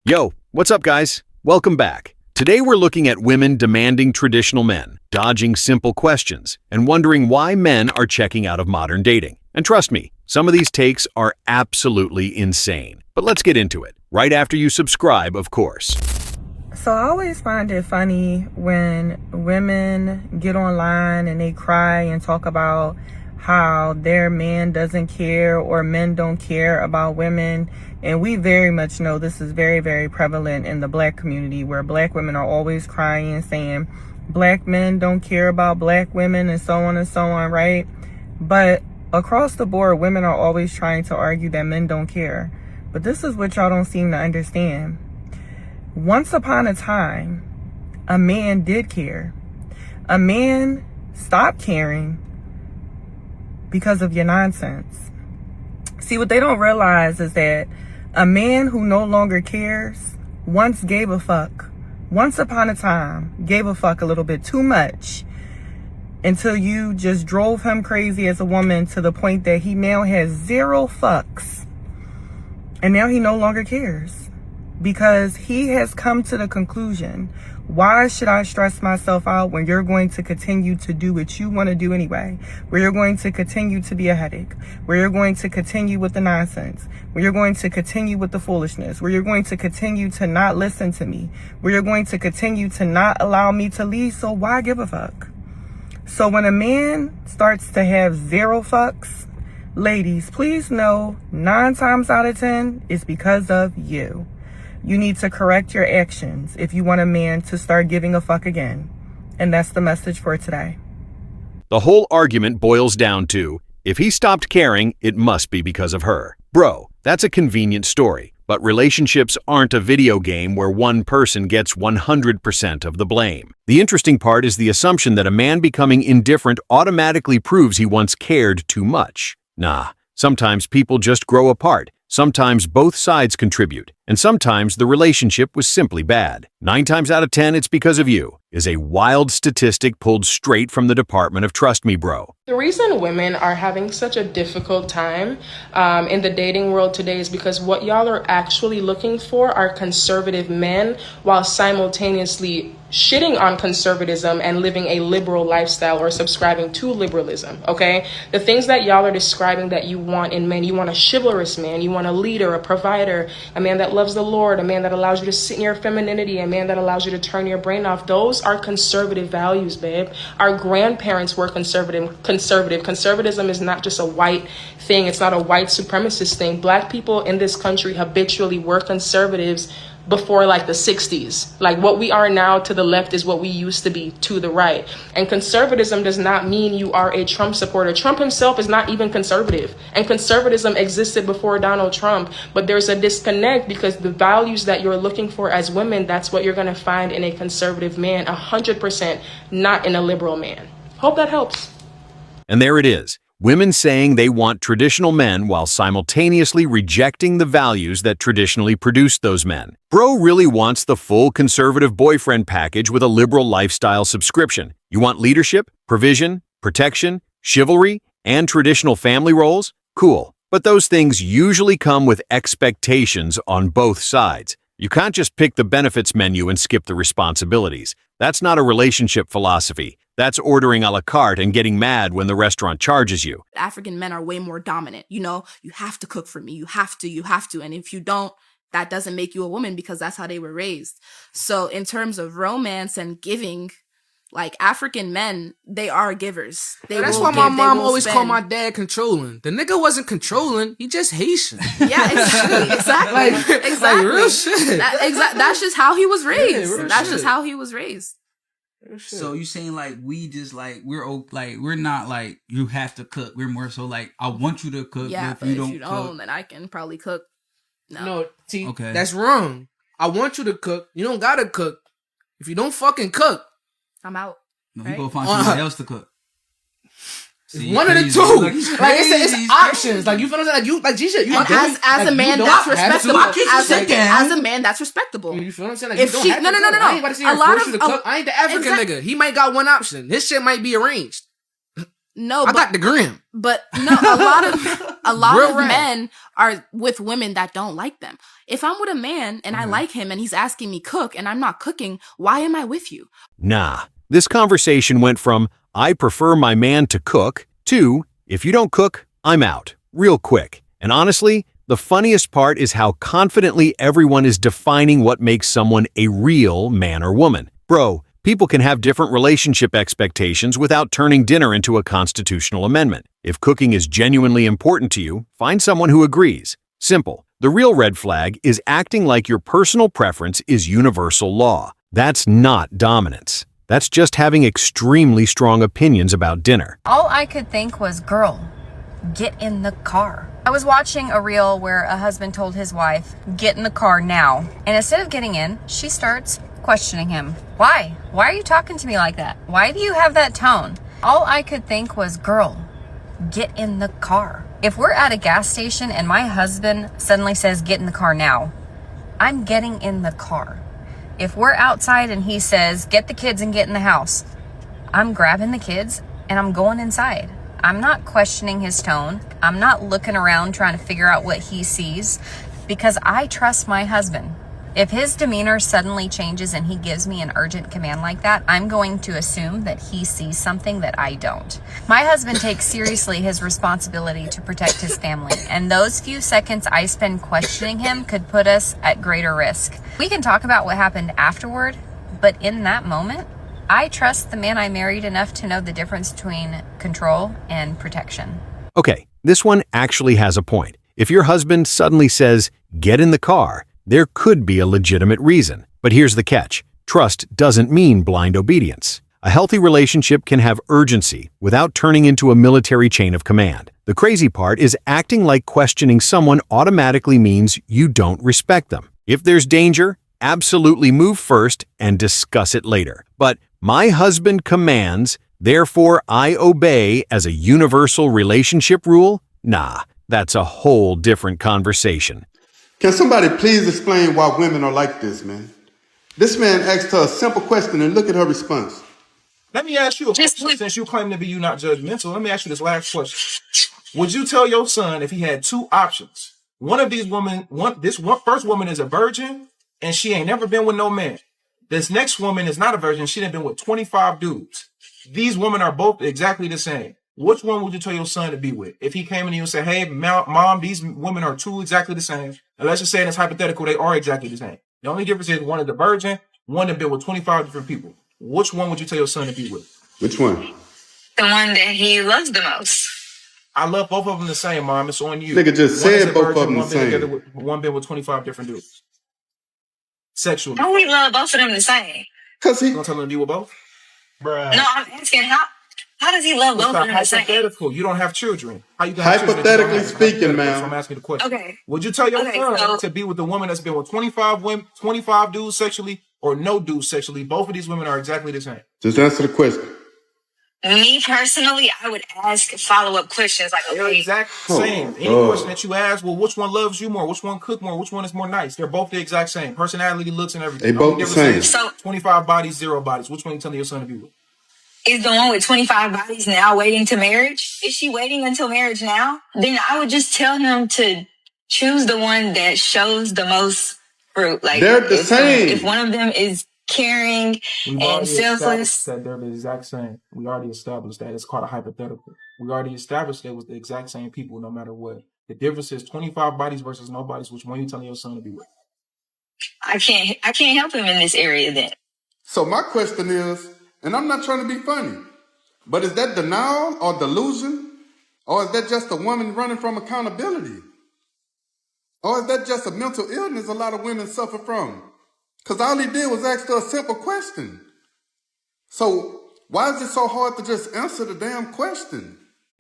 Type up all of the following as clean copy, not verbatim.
Yo, what's up, guys? Welcome back. Today we're looking at women demanding traditional men, dodging simple questions, and wondering why men are checking out of modern dating. And trust me, some of these takes are absolutely insane. But let's get into it, right after you subscribe, of course. So I always find it funny when women get online and they cry and talk about how their man doesn't care or men don't care about women. And we very much know this is very, very prevalent in the black community, where black women are always crying and saying black men don't care about black women and so on, right? But across the board, women are always trying to argue that men don't care. But this is what y'all don't seem to understand. Once upon a time, a man did care. A man stopped caring because of your nonsense. See, what they don't realize is that a man who no longer cares once gave a fuck. Once upon a time, gave a fuck a little bit too much until you just drove him crazy as a woman to the point that he now has zero fucks. And now he no longer cares because he has come to the conclusion, why should I stress myself out when you're going to continue to do what you want to do anyway? Where you're going to continue to be a headache, where you're going to continue with the nonsense, where you're going to continue with the foolishness, where you're going to continue to not listen to me, where you're going to continue to not allow me to lead, so why give a fuck? So when a man starts to have zero fucks, ladies, please know 9 times out of 10 is because of you. You need to correct your actions if you want a man to start giving a fuck again. And that's the message for today. The whole argument boils down to, if he stopped caring, it must be because of her. Bro, that's a convenient story, but relationships aren't a video game where one person gets 100% of the blame. The interesting part is the assumption that a man becoming indifferent automatically proves he once cared too much. Nah, sometimes people just grow apart. Sometimes both sides contribute, and sometimes the relationship was simply bad. 9 times out of 10, it's because of you, is a wild statistic pulled straight from the Department of Trust Me, Bro. The reason women are having such a difficult time in the dating world today is because what y'all are actually looking for are conservative men, while simultaneously shitting on conservatism and living a liberal lifestyle or subscribing to liberalism, okay? The things that y'all are describing that you want in men, you want a chivalrous man, you want a leader, a provider, a man that loves the Lord, a man that allows you to sit in your femininity, a man that allows you to turn your brain off. Those are conservative values, babe. Our grandparents were conservative. Conservatism is not just a white thing. It's not a white supremacist thing. Black people in this country habitually were conservatives before like the 60s. Like what we are now to the left is what we used to be to the right. And conservatism does not mean you are a Trump supporter. Trump himself is not even conservative. And conservatism existed before Donald Trump. But there's a disconnect because the values that you're looking for as women, that's what you're going to find in a conservative man, 100%, not in a liberal man. Hope that helps. And there it is. Women saying they want traditional men while simultaneously rejecting the values that traditionally produced those men. Bro really wants the full conservative boyfriend package with a liberal lifestyle subscription. You want leadership, provision, protection, chivalry, and traditional family roles? Cool. But those things usually come with expectations on both sides. You can't just pick the benefits menu and skip the responsibilities. That's not a relationship philosophy. That's ordering a la carte and getting mad when the restaurant charges you. African men are way more dominant. You know, you have to cook for me. You have to. And if you don't, that doesn't make you a woman because that's how they were raised. So in terms of romance and giving, like African men, they are givers. That's why my mom always called my dad controlling. The nigga wasn't controlling. He just Haitian. Yeah, exactly. Exactly. Like real shit. That's just how he was raised. Yeah, that's just how he was raised. So you saying like we just like we're not like you have to cook. We're more so like I want you to cook. Yeah, but if you don't cook, then I can probably cook. No, T, okay. That's wrong. I want you to cook. You don't gotta cook. If you don't fucking cook, I'm out. no, right? you go find somebody else to cook. See, one of the two. Like, it's options. Like you feel what I'm saying? Like you like G-shit. You as a man, that's respectable. As a man, that's respectable. You feel what I'm saying? Like If you don't she- have no, to no, no, cook. no, I ain't about to see her a lot force of- you to cook. I ain't the African nigga. He might got one option. His shit might be arranged. No, I got the gram. but no, a lot of a lot Real of rap. men are with women that don't like them. If I'm with a man and I like him and he's asking me cook and I'm not cooking, why am I with you? Nah, this conversation went from, I prefer my man to cook, to, if you don't cook, I'm out, real quick. And honestly, the funniest part is how confidently everyone is defining what makes someone a real man or woman. Bro, people can have different relationship expectations without turning dinner into a constitutional amendment. If cooking is genuinely important to you, find someone who agrees. Simple. The real red flag is acting like your personal preference is universal law. That's not dominance. That's just having extremely strong opinions about dinner. All I could think was, girl, get in the car. I was watching a reel where a husband told his wife, get in the car now. And instead of getting in, she starts questioning him. Why? Why are you talking to me like that? Why do you have that tone? All I could think was, girl, get in the car. If we're at a gas station and my husband suddenly says, get in the car now, I'm getting in the car. If we're outside and he says, get the kids and get in the house, I'm grabbing the kids and I'm going inside. I'm not questioning his tone. I'm not looking around trying to figure out what he sees because I trust my husband. If his demeanor suddenly changes and he gives me an urgent command like that, I'm going to assume that he sees something that I don't. My husband takes seriously his responsibility to protect his family, and those few seconds I spend questioning him could put us at greater risk. We can talk about what happened afterward, but in that moment, I trust the man I married enough to know the difference between control and protection. Okay, this one actually has a point. If your husband suddenly says, get in the car, there could be a legitimate reason. But here's the catch. Trust doesn't mean blind obedience. A healthy relationship can have urgency without turning into a military chain of command. The crazy part is acting like questioning someone automatically means you don't respect them. If there's danger, absolutely move first and discuss it later. But my husband commands, therefore I obey as a universal relationship rule? Nah, that's a whole different conversation. Can somebody please explain why women are like this, man? This man asked her a simple question and look at her response. Let me ask you a question. Since you claim to be not judgmental, let me ask you this last question. Would you tell your son if he had two options? One of these women, first woman is a virgin and she ain't never been with no man. This next woman is not a virgin. She done been with 25 dudes. These women are both exactly the same. Which one would you tell your son to be with? If he came in and you say, hey, mom, these women are two exactly the same. And let's just say in this hypothetical, they are exactly the same. The only difference is one is a virgin, one has been with 25 different people. Which one would you tell your son to be with? Which one? The one that he loves the most. I love both of them the same, Mom. It's on you. Nigga just said both of them the same. One been with 25 different dudes. Sexually. How we love both of them the same? Cause he gonna tell him to be with both? Bruh. No, I'm asking how does he love both of them the same? Hypothetical. You don't have children. How you hypothetically speaking, man. So I'm asking the question. Okay. Would you tell your son to be with the woman that's been with 25 women, 25 dudes sexually, or no dudes sexually? Both of these women are exactly the same. Just answer the question. Me personally, I would ask follow-up questions like, they're exact same. Any question that you ask, well, which one loves you more? Which one cook more? Which one is more nice? They're both the exact same. Personality, looks, and everything. They both the same. So 25 bodies, 0 bodies. Which one are you telling your son to be with? Is the one with 25 bodies now waiting to marriage? Is she waiting until marriage now? Then I would just tell him to choose the one that shows the most fruit. Like they're the same. If one of them is caring and selfless. That they're the exact same. We already established that. It's called a hypothetical. We already established that it was the exact same people no matter what. The difference is 25 bodies versus no bodies. Which one are you telling your son to be with? I can't help him in this area then. So my question is, and I'm not trying to be funny, but is that denial or delusion? Or is that just a woman running from accountability? Or is that just a mental illness a lot of women suffer from? Because all he did was ask her a simple question. So why is it so hard to just answer the damn question?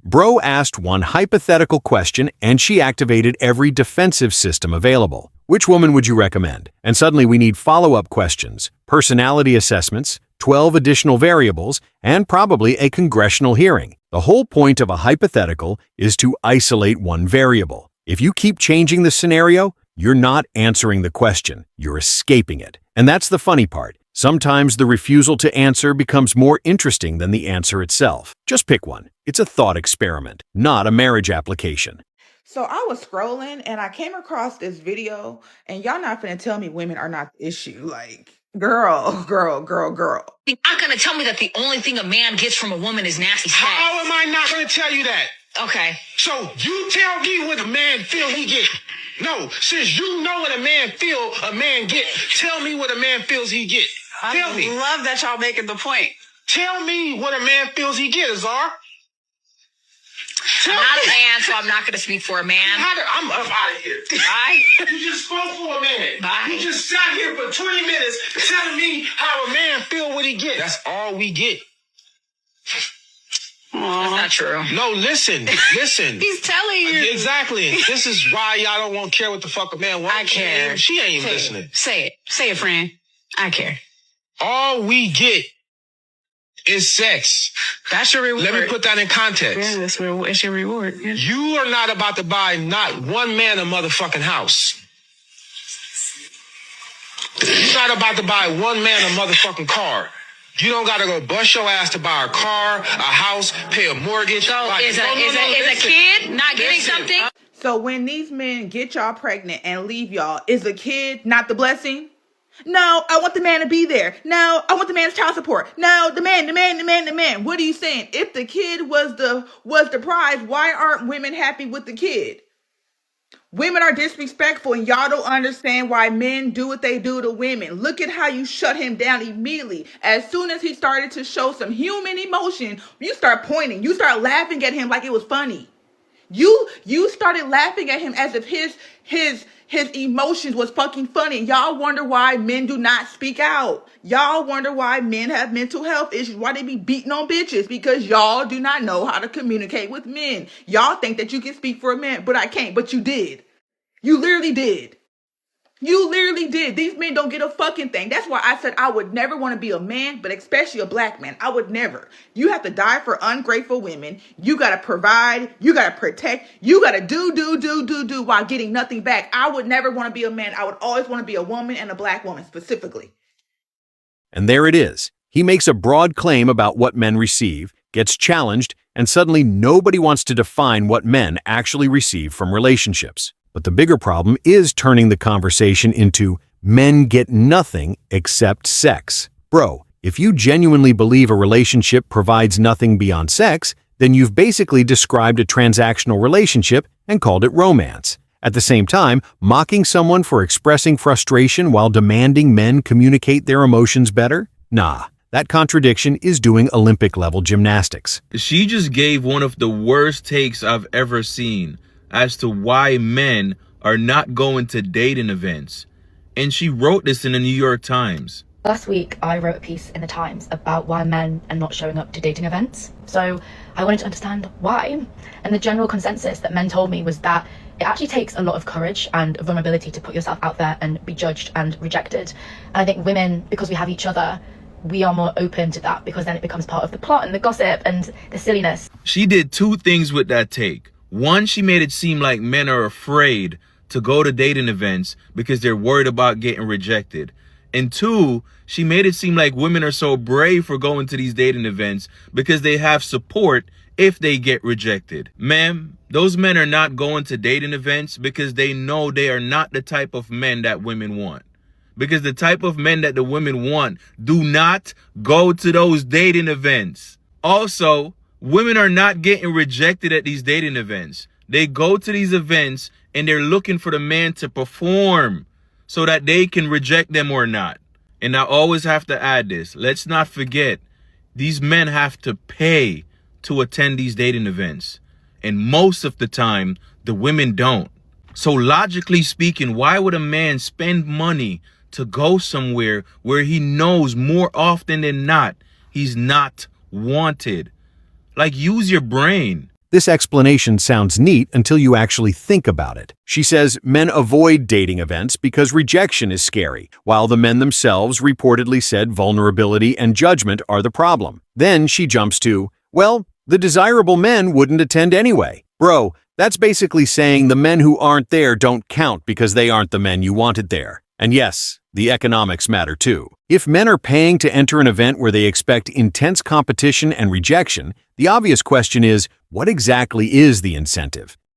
Bro asked one hypothetical question and she activated every defensive system available. Which woman would you recommend? And suddenly we need follow-up questions, personality assessments, 12 additional variables, and probably a congressional hearing. The whole point of a hypothetical is to isolate one variable. If you keep changing the scenario, you're not answering the question, you're escaping it. And that's the funny part. Sometimes the refusal to answer becomes more interesting than the answer itself. Just pick one. It's a thought experiment, not a marriage application. So I was scrolling and I came across this video, and y'all not finna tell me women are not the issue. Like, girl. You're not gonna tell me that the only thing a man gets from a woman is nasty sex. How am I not gonna tell you that? Okay. So you tell me what a man feel he get. No, since you know what a man feel a man get, tell me what a man feels he get. Tell me. I love that y'all making the point. Tell me what a man feels he get, Azar. I'm not a man, so I'm not going to speak for a man. I'm up out of here. Bye. You just spoke for a man. Bye. You just sat here for 20 minutes telling me how a man feel what he get. That's all we get. That's not true. No, listen. He's telling you. Exactly. This is why y'all don't care what the fuck a man wants. I care. She ain't even listening. Say it, friend. I care. All we get is sex. That's your reward. Let me put that in context. Yeah, it's your reward. Yeah. You are not about to buy not one man a motherfucking house. You're not about to buy one man a motherfucking car. You don't gotta go bust your ass to buy a car, a house, pay a mortgage. So is a kid not getting something? So when these men get y'all pregnant and leave y'all, is the kid not the blessing? No, I want the man to be there. No, I want the man's child support. No, the man. What are you saying? If the kid was the prize, why aren't women happy with the kid? Women are disrespectful, and y'all don't understand why men do what they do to women. Look at how you shut him down immediately. As soon as he started to show some human emotion, you start pointing. You start laughing at him like it was funny. You started laughing at him as if his emotions was fucking funny. Y'all wonder why men do not speak out. Y'all wonder why men have mental health issues, why they be beating on bitches, because y'all do not know how to communicate with men. Y'all think that you can speak for a man, but I can't, but you did. You literally did. You literally did. These men don't get a fucking thing. That's why I said I would never want to be a man, but especially a black man. I would never. You have to die for ungrateful women. You got to provide. You got to protect. You got to do while getting nothing back. I would never want to be a man. I would always want to be a woman, and a black woman specifically. And there it is. He makes a broad claim about what men receive, gets challenged, and suddenly nobody wants to define what men actually receive from relationships. But the bigger problem is turning the conversation into men get nothing except sex. Bro, if you genuinely believe a relationship provides nothing beyond sex, then you've basically described a transactional relationship and called it romance. At the same time, mocking someone for expressing frustration while demanding men communicate their emotions better? Nah, that contradiction is doing Olympic-level gymnastics. She just gave one of the worst takes I've ever seen as to why men are not going to dating events. And she wrote this in the New York Times. Last week, I wrote a piece in the Times about why men are not showing up to dating events. So I wanted to understand why. And the general consensus that men told me was that it actually takes a lot of courage and vulnerability to put yourself out there and be judged and rejected. And I think women, because we have each other, we are more open to that, because then it becomes part of the plot and the gossip and the silliness. She did two things with that take. One, she made it seem like men are afraid to go to dating events because they're worried about getting rejected. And two, she made it seem like women are so brave for going to these dating events because they have support if they get rejected. Ma'am, those men are not going to dating events because they know they are not the type of men that women want. Because the type of men that the women want do not go to those dating events. Also, women are not getting rejected at these dating events. They go to these events and they're looking for the man to perform so that they can reject them or not. And I always have to add this. Let's not forget, these men have to pay to attend these dating events. And most of the time, the women don't. So logically speaking, why would a man spend money to go somewhere where he knows more often than not he's not wanted? Like, use your brain. This explanation sounds neat until you actually think about it. She says men avoid dating events because rejection is scary, while the men themselves reportedly said vulnerability and judgment are the problem. Then she jumps to, well, the desirable men wouldn't attend anyway. Bro, that's basically saying the men who aren't there don't count because they aren't the men you wanted there. And yes, the economics matter too. If men are paying to enter an event where they expect intense competition and rejection, the obvious question is, what exactly is the incentive?